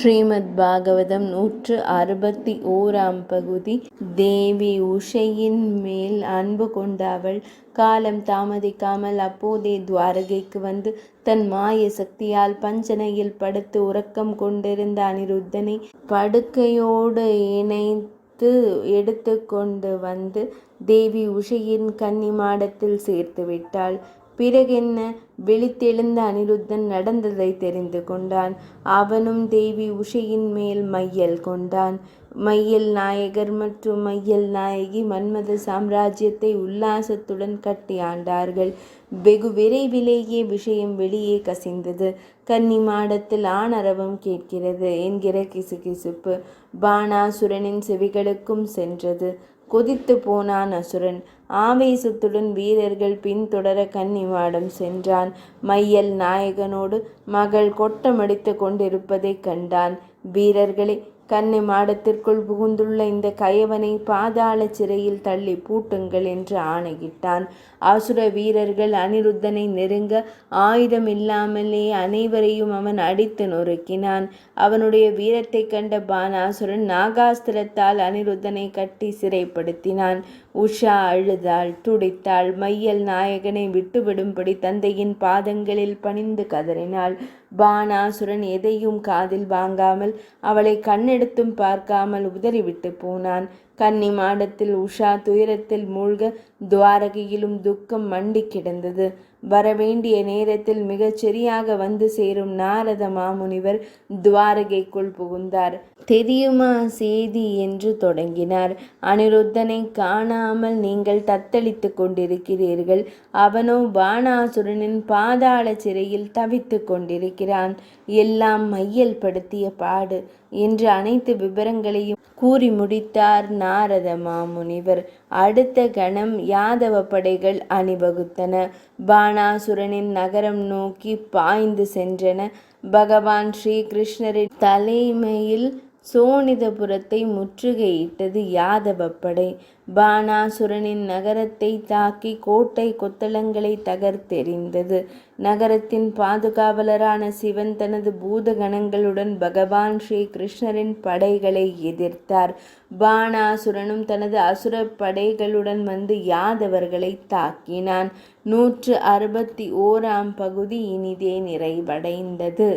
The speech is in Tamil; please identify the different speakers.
Speaker 1: ஸ்ரீமத் பாகவதம் 161 பகுதி. தேவி உஷையின் மேல் அன்பு கொண்ட அவள் காலம் தாமதிக்காமல் அப்போதே துவாரகைக்கு வந்து தன் மாய சக்தியால் பஞ்சனையில் படுத்து உறக்கம் கொண்டிருந்த அனிருத்தனை படுக்கையோடு இணைத்து எடுத்து கொண்டு வந்து தேவி உஷையின் கன்னி மாடத்தில் சேர்த்து விட்டாள். பிறகென்ன? விழித்தெழுந்த அனிருத்தன் நடந்ததை தெரிந்து கொண்டான். அவனும் தேவி உஷையின் மேல் மையல் கொண்டான். மையல் நாயகர் மற்றும் மையல் நாயகி மன்மத சாம்ராஜ்யத்தை உல்லாசத்துடன் கட்டி ஆண்டார்கள். வெகு விரைவிலேயே விஷயம் வெளியே கசிந்தது. கன்னி மாடத்தில் ஆணரவம் கேட்கிறது என்கிற கிசுகிசுப்பு பாணாசுரனின் செவிகளுக்கும் சென்றது. கொதித்து போனான் அசுரன். ஆவேசத்துடன் வீரர்கள் பின்தொடர கன்னி மாடம் சென்றான். மையல் நாயகனோடு மகள் கொட்டமடித்து கொண்டிருப்பதைக் கண்டான். வீரர்களே, கன்னி மாடத்திற்குள் புகுந்துள்ள இந்த கயவனை பாதாள சிறையில் தள்ளி பூட்டுங்கள் என்று ஆணையிட்டான். அசுர வீரர்கள் அனிருத்தனை நெருங்க ஆயுதம் இல்லாமலே அனைவரையும் அவன் அடித்து நொறுக்கினான். அவனுடைய வீரத்தை கண்ட பாணாசுரன் நாகாஸ்திரத்தால் அனிருத்தனை கட்டி சிறைப்படுத்தினான். உஷா அழுதாள், துடித்தாள். மையல் நாயகனை விட்டுவிடும்படி தந்தையின் பாதங்களில் பணிந்து கதறினாள். பாணாசுரன் எதையும் காதில் வாங்காமல் அவளை கண்ணெடுத்தும் பார்க்காமல் உதறிவிட்டு போனான். கன்னி மாடத்தில் உஷா துயரத்தில் மூழ்க துவாரகையிலும் துக்கம் மண்டி கிடந்தது. வரவேண்டிய நேரத்தில் மிகச் சரியாக வந்து சேரும் நாரத மாமுனிவர் துவாரகைக்குள் புகுந்தார். தெரியுமா சேதி என்று தொடங்கினார். அனிருத்தனை காணாமல் நீங்கள் தத்தளித்து கொண்டிருக்கிறீர்கள். அவனோ பாணாசுரனின் பாதாள சிறையில் தவித்து கொண்டிருக்கிறான். எல்லாம் மையல் படுத்திய பாடு என்று அனைத்து விபரங்களையும் கூறி முடித்தார் நாரத மாமுனிவர். அடுத்த கணம் யாதவ படைகள் அணிவகுத்தன. பாணாசுரனின் நகரம் நோக்கி பாய்ந்து சென்றன. பகவான் ஸ்ரீ கிருஷ்ணரின் தலைமையில் சோனிதபுரத்தை முற்றுகையிட்டது யாதவ படை. பாணாசுரனின் நகரத்தை தாக்கி கோட்டை கொத்தளங்களை தகர்த்தெறிந்தது. நகரத்தின் பாதுகாவலரான சிவன் தனது பூதகணங்களுடன் பகவான் ஸ்ரீ கிருஷ்ணரின் படைகளை எதிர்த்தார். பாணாசுரனும் தனது அசுர படைகளுடன் வந்து யாதவர்களை தாக்கினான். 161 பகுதி இனிதே நிறைவடைந்தது.